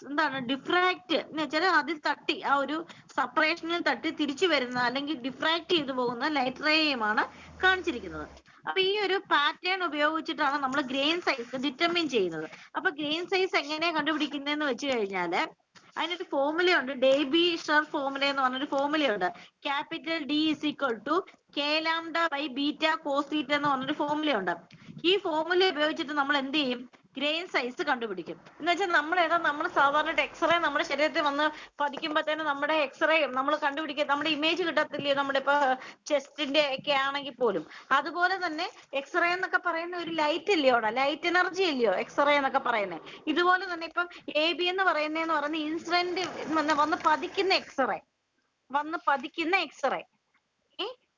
Speaker 1: എന്താണ് ഡിഫ്രാക്ട് എന്ന് വെച്ചാൽ അതിൽ തട്ടി ആ ഒരു സെപ്പറേഷനിൽ തട്ടി തിരിച്ചു വരുന്ന അല്ലെങ്കിൽ ഡിഫ്രാക്ട് ചെയ്തു പോകുന്ന ലൈറ്റ് റേയുമാണ് കാണിച്ചിരിക്കുന്നത്. അപ്പൊ ഈ ഒരു പാറ്റേൺ ഉപയോഗിച്ചിട്ടാണ് നമ്മൾ ഗ്രെയിൻ സൈസ് ഡിറ്റർമിൻ ചെയ്യുന്നത്. അപ്പൊ ഗ്രെയിൻ സൈസ് എങ്ങനെയാ കണ്ടുപിടിക്കുന്നതെന്ന് വെച്ച് കഴിഞ്ഞാല് അതിനൊരു ഫോർമുലയുണ്ട്, ഡേബി ഷെർ ഫോർമുല എന്ന് പറഞ്ഞൊരു ഫോർമുലയുണ്ട്. Capital D = K lambda by beta cos theta എന്ന് പറഞ്ഞൊരു ഫോർമുലയുണ്ട്. ഈ ഫോർമുല ഉപയോഗിച്ചിട്ട് നമ്മൾ എന്ത് ചെയ്യും? ഗ്രെയിൻ സൈസ് കണ്ടുപിടിക്കും. എന്ന് വെച്ചാൽ നമ്മൾ സാധാരണ എക്സ്റേ നമ്മുടെ ശരീരത്തിൽ വന്ന് പതിക്കുമ്പോ തന്നെ നമ്മുടെ എക്സ്റേ നമ്മൾ കണ്ടുപിടിക്കുക, നമ്മുടെ ഇമേജ് കിട്ടത്തില്ലയോ നമ്മുടെ ഇപ്പൊ ചെസ്റ്റിന്റെ ഒക്കെ ആണെങ്കിൽ പോലും. അതുപോലെ തന്നെ എക്സ്റേ എന്നൊക്കെ പറയുന്ന ഒരു ലൈറ്റ് ഇല്ലയോ, ലൈറ്റ് എനർജി ഇല്ലയോ എക്സ്റേ എന്നൊക്കെ പറയുന്നത്. ഇതുപോലെ തന്നെ ഇപ്പം AB എന്ന് പറയുന്ന ഇൻസിഡന്റ് വന്ന് പതിക്കുന്ന എക്സ്റേ,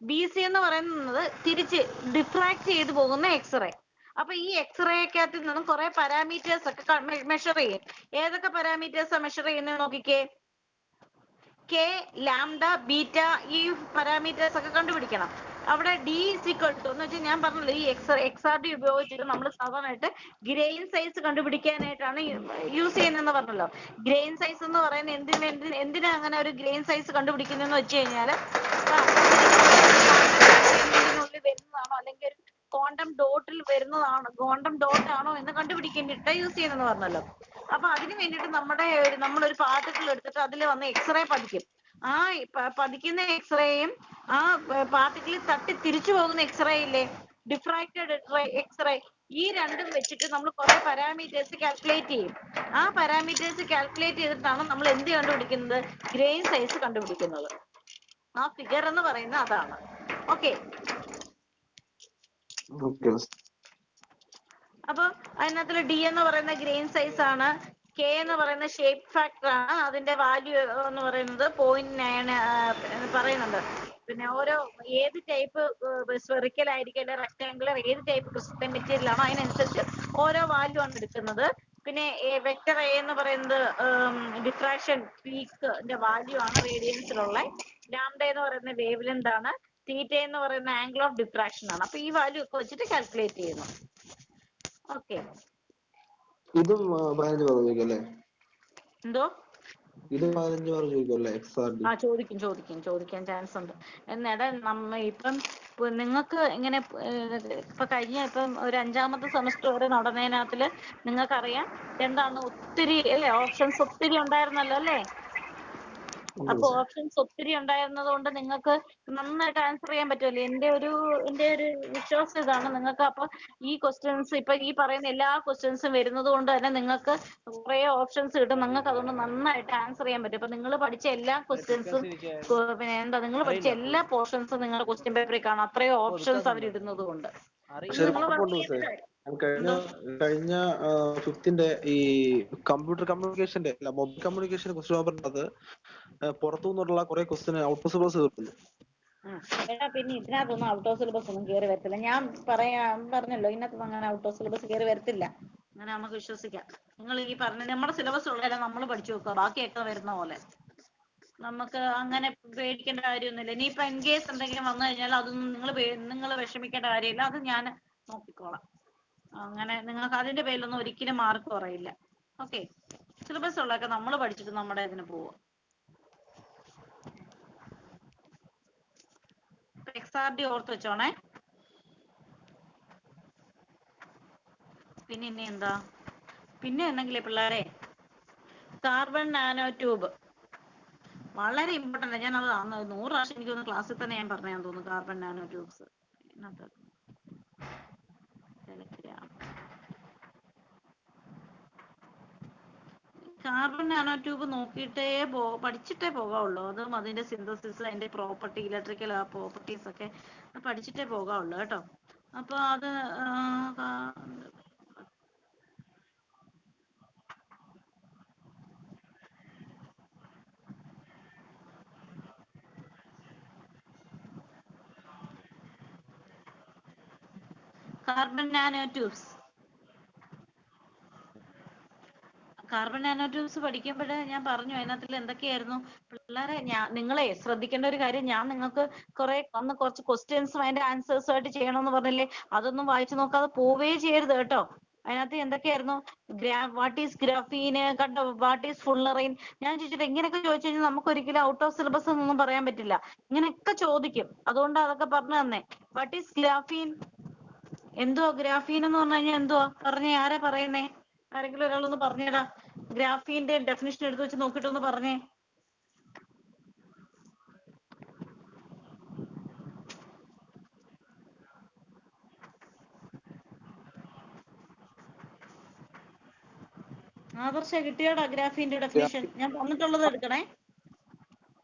Speaker 1: BC എന്ന് പറയുന്നത് തിരിച്ച് ഡിഫ്രാക്ട് ചെയ്തു പോകുന്ന എക്സ്റേ. അപ്പൊ ഈ എക്സ്റേക്കകത്ത് നിന്നും കുറെ പാരാമീറ്റേഴ്സ് ഒക്കെ മെഷർ ചെയ്യും. ഏതൊക്കെ പാരാമീറ്റേഴ്സാ മെഷർ ചെയ്യുന്നത് നോക്കിക്കേ. K, ലാംഡ, ബീറ്റ, ഈ പാരാമീറ്റേഴ്സ് ഒക്കെ കണ്ടുപിടിക്കണം. അവിടെ D = എന്ന് വെച്ചാൽ ഞാൻ പറഞ്ഞല്ലോ ഈ XRD ഉപയോഗിച്ചിട്ട് നമ്മൾ സാധാരണയായിട്ട് ഗ്രെയിൻ സൈസ് കണ്ടുപിടിക്കാനായിട്ടാണ് യൂസ് ചെയ്യുന്നതെന്ന് പറഞ്ഞല്ലോ. ഗ്രെയിൻ സൈസ് എന്ന് പറയുന്നത് എന്തിനാ അങ്ങനെ ഒരു ഗ്രെയിൻ സൈസ് കണ്ടുപിടിക്കുന്നതെന്ന് വെച്ച് കഴിഞ്ഞാല് വരുന്നതാണോ അല്ലെങ്കിൽ ഒരു ക്വാണ്ടം ഡോട്ടിൽ വരുന്നതാണോ, ക്വാണ്ടം ഡോട്ട് ആണോ എന്ന് കണ്ടുപിടിക്കേണ്ടിട്ട് യൂസ് ചെയ്യുന്നെന്ന് പറഞ്ഞല്ലോ. അപ്പൊ അതിന് വേണ്ടിയിട്ട് നമ്മളൊരു പാർട്ടിക്കിൾ എടുത്തിട്ട് അതിൽ വന്ന് എക്സ്റേ പതിക്കും. ആ പതിക്കുന്ന എക്സ്റേയും ആ പാർട്ടിക്കിളിൽ തട്ടി തിരിച്ചു പോകുന്ന എക്സ്റേ ഇല്ലേ, ഡിഫ്രാക്റ്റഡ് എക്സ്റേ, ഈ രണ്ടും വെച്ചിട്ട് നമ്മൾ കുറെ പാരാമീറ്റേഴ്സ് കാൽക്കുലേറ്റ് ചെയ്യും. ആ പാരാമീറ്റേഴ്സ് കാൽക്കുലേറ്റ് ചെയ്തിട്ടാണ് നമ്മൾ എന്ത് കണ്ടുപിടിക്കുന്നത്? ഗ്രെയിൻ സൈസ് കണ്ടുപിടിക്കുന്നത്. ആ ഫിഗർ എന്ന് പറയുന്നത് അതാണ്. ഓക്കെ, അപ്പൊ അതിനകത്തുള്ള D എന്ന് പറയുന്ന ഗ്രെയിൻ സൈസ് ആണ്, K എന്ന് പറയുന്ന ഷേപ്പ് ഫാക്ടർ ആണ്, അതിന്റെ വാല്യൂ എന്ന് പറയുന്നത് 0.9 പറയുന്നുണ്ട്. പിന്നെ ഏത് ടൈപ്പ് സ്ഫെറിക്കൽ ആയിരിക്കും അല്ലെ റെക്ടാംഗുലർ, ഏത് ടൈപ്പ് ക്രിസ്റ്റൽ മെറ്റീരിയൽ ആണോ അതിനനുസരിച്ച് ഓരോ വാല്യൂ ആണ് എടുക്കുന്നത്. പിന്നെ വെക്ടർ A എന്ന് പറയുന്നത് ഡിഫ്രാക്ഷൻ പീക്കിന്റെ വാല്യൂ ആണ് റേഡിയൻസിലുള്ള. ലാംഡ എന്ന് പറയുന്ന വേവ് ലെങ്ത് ആണ്. തീറ്റ എന്ന് പറയുന്ന ആംഗിൾ ഓഫ് ഡിഫ്രാക്ഷൻ ആണ്. അപ്പൊ ഈ വാല്യൂ ഒക്കെ വെച്ചിട്ട് കാൽക്കുലേറ്റ് ചെയ്യുന്നു. ഓക്കെ,
Speaker 2: ഇതും 15 ഉപയോഗിക്കല്ലേ?
Speaker 1: എന്തോ
Speaker 2: ഇത് 15 മാർക്ക് ചോദിക്കുമല്ലേ എക്സാർഡി?
Speaker 1: ചോദിക്കാൻ ചാൻസ് ഉണ്ട്. എന്നിടെ ഇപ്പം നിങ്ങൾക്ക് ഇങ്ങനെ ഇപ്പൊ ഇപ്പം ഒരു 5ാമത്തെ സെമസ്റ്റർ വരെ നടന്നതിനകത്തില് നിങ്ങൾക്കറിയാം എന്താണ് ഒത്തിരി അല്ലേ, ഓപ്ഷൻസ് ഒത്തിരി ഉണ്ടായിരുന്നല്ലോ അല്ലേ? അപ്പൊ ഓപ്ഷൻസ് ഒത്തിരി ഉണ്ടായിരുന്നത് കൊണ്ട് നിങ്ങൾക്ക് നന്നായിട്ട് ആൻസർ ചെയ്യാൻ പറ്റുമല്ലോ. എന്റെ ഒരു വിശ്വാസം ഇതാണ്. നിങ്ങൾക്ക് അപ്പൊ ഈ ക്വസ്റ്റ്യൻസ് ഇപ്പൊ ഈ പറയുന്ന എല്ലാ ക്വസ്റ്റ്യൻസും വരുന്നത് കൊണ്ട് തന്നെ നിങ്ങൾക്ക് കുറെ ഓപ്ഷൻസ് കിട്ടും. നിങ്ങൾക്ക് അതുകൊണ്ട് നന്നായിട്ട് ആൻസർ ചെയ്യാൻ പറ്റും. അപ്പൊ നിങ്ങൾ പഠിച്ച എല്ലാ ക്വസ്റ്റ്യൻസും പിന്നെ നിങ്ങൾ പഠിച്ച എല്ലാ പോർഷൻസും നിങ്ങളുടെ ക്വസ്റ്റ്യൻ പേപ്പറിൽ കാണാം. അത്രയും ഓപ്ഷൻസ് അവർ ഇടുന്നത് കൊണ്ട്.
Speaker 2: കഴിഞ്ഞ ഫിഫ്ത്തിന്റെ ഈ കമ്പ്യൂട്ടർ കമ്മ്യൂണിക്കേഷന്റെ അല്ല മൊബൈൽ കമ്മ്യൂണിക്കേഷൻ ക്വസ്റ്റ്യൻ പേപ്പറിനകത്ത് പുറത്തു നിന്നുള്ള കുറെ ക്വസ്റ്റ്യൻ ഔട്ട് ഓഫ് സിലബസ് കിട്ടുന്നു.
Speaker 1: എടാ പിന്നെ ഇതിനകത്തൊന്നും ഔട്ട് ഓഫ് സിലബസ് ഒന്നും കയറി വരത്തില്ല. ഞാൻ പറഞ്ഞല്ലോ ഇതിനകത്തൊന്നും അങ്ങനെ ഔട്ട് ഓഫ് സിലബസ് കയറി വരത്തില്ല. അങ്ങനെ നമുക്ക് വിശ്വസിക്കാം. നിങ്ങൾ ഈ പറഞ്ഞ നമ്മുടെ സിലബസ് ഉള്ളതല്ല നമ്മൾ പഠിച്ചു നോക്കുക. ബാക്കിയൊക്കെ വരുന്ന പോലെ നമുക്ക് അങ്ങനെ പേടിക്കേണ്ട കാര്യമൊന്നുമില്ല. ഇനിയിപ്പോ ഇൻ കേസ് എന്തെങ്കിലും വന്നു കഴിഞ്ഞാൽ അതൊന്നും നിങ്ങൾ വിഷമിക്കേണ്ട കാര്യമില്ല. അത് ഞാൻ നോക്കിക്കോളാം. അങ്ങനെ നിങ്ങൾക്ക് അതിന്റെ പേരിലൊന്നും ഒരിക്കലും മാർക്ക് കുറയില്ല. ഓക്കെ, സിലബസ് ഉള്ളതൊക്കെ നമ്മൾ പഠിച്ചിട്ട് നമ്മുടെ ഇതിന് പോവാം. XRD ഓർത്ത് വെച്ചോണേ. പിന്നെ ഇനി എന്താ, പിന്നെ എന്തെങ്കിലും പിള്ളേരെ കാർബൺ നാനോ ട്യൂബ് വളരെ ഇമ്പോർട്ടന്റ്. ഞാൻ അത് 100 പ്രാവശ്യം എനിക്ക് തോന്നുന്നു ക്ലാസ്സിൽ തന്നെ ഞാൻ പറഞ്ഞാന്ന് തോന്നുന്നു. Carbon nano tubes carbon nano tube നോക്കിയിട്ടേ പഠിച്ചിട്ടേ പോകാവുള്ളൂ. അതും അതിന്റെ സിന്തസിസ്, അതിന്റെ പ്രോപ്പർട്ടി, ഇലക്ട്രിക്കൽ പ്രോപ്പർട്ടീസ് ഒക്കെ പഠിച്ചിട്ടേ പോകാവുള്ളൂ കേട്ടോ. അപ്പൊ അത് കാർബൺ നാനോ ട്യൂബ്സ് പഠിക്കുമ്പോൾ ഞാൻ പറഞ്ഞു അതിനകത്തിൽ എന്തൊക്കെയായിരുന്നു പിള്ളേരെ. നിങ്ങളെ ശ്രദ്ധിക്കേണ്ട ഒരു കാര്യം, ഞാൻ നിങ്ങൾക്ക് കുറച്ച് ക്വസ്റ്റ്യൻസും അതിന്റെ ആൻസേഴ്സും ആയിട്ട് ചെയ്യണമെന്ന് പറഞ്ഞില്ലേ, അതൊന്നും വായിച്ചു നോക്കാതെ പോവേ ചെയ്യരുത് കേട്ടോ. അതിനകത്ത് എന്തൊക്കെയായിരുന്നു, വാട്ട് ഈസ് ഗ്രാഫീന്, കണ്ടോ, വാട്ട് ഈസ് ഫുള്ളറൈൻ. ഞാൻ ചോദിച്ചിട്ട് ഇങ്ങനെയൊക്കെ ചോദിച്ചു കഴിഞ്ഞാൽ നമുക്ക് ഒരിക്കലും ഔട്ട് ഓഫ് സിലബസ് ഒന്നും പറയാൻ പറ്റില്ല. ഇങ്ങനെയൊക്കെ ചോദിക്കും, അതുകൊണ്ട് അതൊക്കെ പറഞ്ഞു തന്നെ. വാട്ട് ഈസ് ഗ്രാഫീൻ, എന്തുവാ ഗ്രാഫീൻ എന്ന് പറഞ്ഞു കഴിഞ്ഞാൽ എന്തുവാ പറഞ്ഞേ, ആരാ പറയുന്നേ? ആരെങ്കിലും ഒരാളൊന്ന് പറഞ്ഞേടാ, ഗ്രാഫീന്റെ ഡെഫിനിഷൻ എടുത്ത് വെച്ച് നോക്കിട്ടൊന്ന് പറഞ്ഞേ. ആദർശ കിട്ടിയോടാ ഗ്രാഫീന്റെ ഡെഫിനിഷൻ? ഞാൻ തന്നിട്ടുള്ളത് എടുക്കണേ.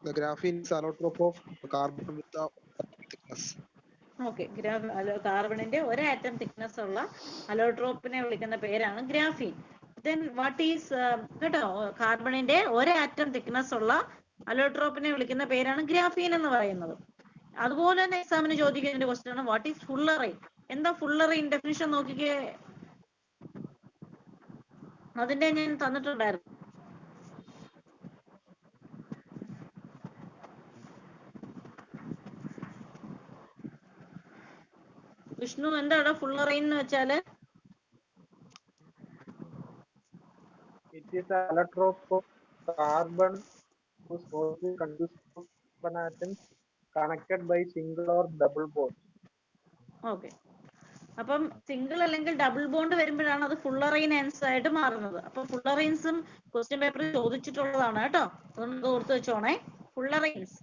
Speaker 2: Graphene is allotrope of carbon with a thickness.
Speaker 1: ഓക്കെ, കാർബണിന്റെ ഒരു ആറ്റം തിക്നെസ് ഉള്ള അലോട്രോപ്പിനെ വിളിക്കുന്ന പേരാണ് ഗ്രാഫീൻ. ദെൻ വാട്ട് ഈസ്, കേട്ടോ, കാർബണിന്റെ ഒരു ആറ്റം തിക്നെസ് ഉള്ള അലോട്രോപ്പിനെ വിളിക്കുന്ന പേരാണ് ഗ്രാഫീൻ എന്ന് പറയുന്നത്. അതുപോലെ തന്നെ എക്സാമിന് ചോദിക്കുന്ന ക്വസ്റ്റ്യൻ ആണ് വാട്ട് ഈസ് ഫുള്ളറൈൻ. എന്താ ഫുള്ളറൈൻ ഡെഫിനിഷൻ നോക്കിക്കേ, അതിന്റെ ഞാൻ തന്നിട്ടുണ്ടായിരുന്നു. വിഷ്ണു എന്താണ് ഫുള്ളറൈൻ എന്ന് വെച്ചാല്?
Speaker 3: It is an allotrope of carbon whose molecule consists of carbon atoms connected by single or double bonds.
Speaker 1: Okay, അപ്പം സിംഗിൾ അല്ലെങ്കിൽ ഡബിൾ ബോണ്ട് വരുമ്പോഴാണ് അത് ഫുള്ളറൈൻസ് ആയിട്ട് മാറുന്നത്. അപ്പൊ ഫുള്ളറൈൻസും ക്വസ്റ്റ്യൻ പേപ്പറിൽ ചോദിച്ചിട്ടുള്ളതാണ് കേട്ടോ, അതുകൊണ്ട് ഓർത്ത് വെച്ചോണേ, ഫുള്ളറൈൻസ്.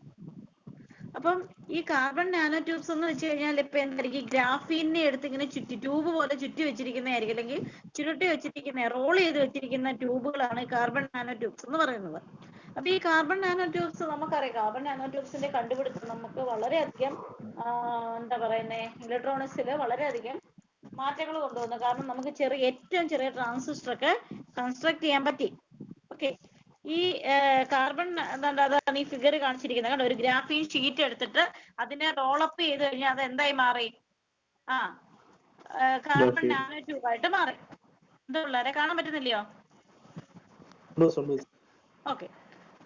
Speaker 1: അപ്പം ഈ കാർബൺ നാനോ ട്യൂബ്സ് എന്ന് വെച്ച് കഴിഞ്ഞാൽ ഇപ്പൊ എന്തായിരിക്കും, ഗ്രാഫീനെ എടുത്ത് ഇങ്ങനെ ട്യൂബ് പോലെ ചുറ്റി വെച്ചിരിക്കുന്നതായിരിക്കും, അല്ലെങ്കിൽ ചുരുട്ടി വെച്ചിരിക്കുന്ന, റോൾ ചെയ്ത് വെച്ചിരിക്കുന്ന ട്യൂബുകളാണ് കാർബൺ നാനോ ട്യൂബ്സ് എന്ന് പറയുന്നത്. അപ്പൊ ഈ കാർബൺ നാനോ ട്യൂബ്സ് നമുക്കറിയാം, കാർബൺ നാനോ ട്യൂബ്സിന്റെ കണ്ടുപിടുത്തം നമുക്ക് വളരെയധികം എന്താ പറയുന്നേ, ഇലക്ട്രോണിക്സിൽ വളരെയധികം മാറ്റങ്ങൾ കൊണ്ടുവന്നു. കാരണം നമുക്ക് ഏറ്റവും ചെറിയ ട്രാൻസിസ്റ്റർ ഒക്കെ കൺസ്ട്രക്ട് ചെയ്യാൻ പറ്റി. ഓക്കെ, ഈ കാർബൺ അതാണ് ഈ ഫിഗർ കാണിച്ചിരിക്കുന്നത് കണ്ടോ, ഒരു ഗ്രാഫീൻ ഷീറ്റ് എടുത്തിട്ട് അതിനെ റോളപ്പ് ചെയ്ത് കഴിഞ്ഞാൽ അത് എന്തായി മാറി? കാർബൺ നാനോ ട്യൂബ് ആയിട്ട് മാറി. എന്താ പിള്ളേരെ കാണാൻ പറ്റുന്നില്ലയോ? ഓക്കെ,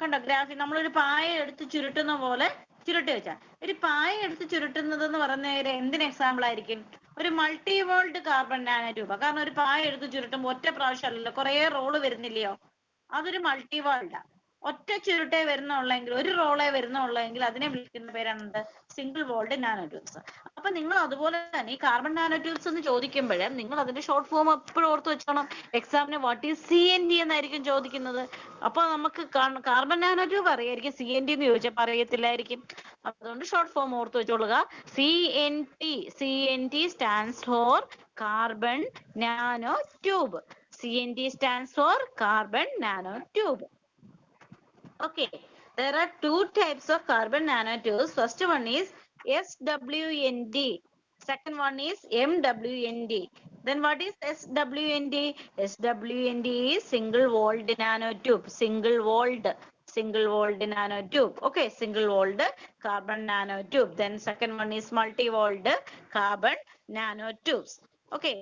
Speaker 1: കണ്ടോ, ഗ്രാഫീൻ നമ്മളൊരു പായ എടുത്ത് ചുരുട്ടുന്ന പോലെ ചുരുട്ടി വെച്ചാൽ, ഒരു പായ എടുത്ത് ചുരുട്ടുന്നത് എന്ന് പറയുന്ന എന്തിന് എക്സാമ്പിൾ ആയിരിക്കും? ഒരു multi walled carbon nano tube. കാരണം ഒരു പായ എടുത്ത് ചുരുട്ടുമ്പോൾ ഒറ്റ പ്രാവശ്യം അല്ലല്ലോ, കുറെ റോള് വരുന്നില്ലയോ, അതൊരു മൾട്ടി വോൾഡാ. ഒറ്റ ചുരുട്ടേ വരുന്നുള്ളെങ്കിൽ, ഒരു റോളേ വരുന്നുള്ളെങ്കിൽ അതിനെ വിളിക്കുന്ന പേരാണ് സിംഗിൾ വോൾഡ് നാനോ ട്യൂബ്സ്. അപ്പൊ നിങ്ങൾ അതുപോലെ തന്നെ ഈ കാർബൺ നാനോ ട്യൂബ്സ് എന്ന് ചോദിക്കുമ്പോഴേ നിങ്ങൾ അതിന്റെ ഷോർട്ട് ഫോം എപ്പോഴും ഓർത്ത് വെച്ചോണം. എക്സാമിന് വാട്ട് ഈസ് CNT എന്നായിരിക്കും ചോദിക്കുന്നത്. അപ്പൊ നമുക്ക് കാർബൺ നാനോ ട്യൂബ് അറിയായിരിക്കും, CNT എന്ന് ചോദിച്ചപ്പോൾ അറിയത്തില്ലായിരിക്കും. അതുകൊണ്ട് ഷോർട്ട് ഫോം ഓർത്ത് വെച്ചോളുക. CNT stands for carbon nano tube. CNT stands for carbon nanotube. Okay, there are two types of carbon nanotubes. First one is SWND. Second one is MWND. Then what is SWND? SWND is single walled nanotube. Single walled nanotube. Okay, single walled carbon nanotube. Then second one is multi walled carbon nanotubes. Okay.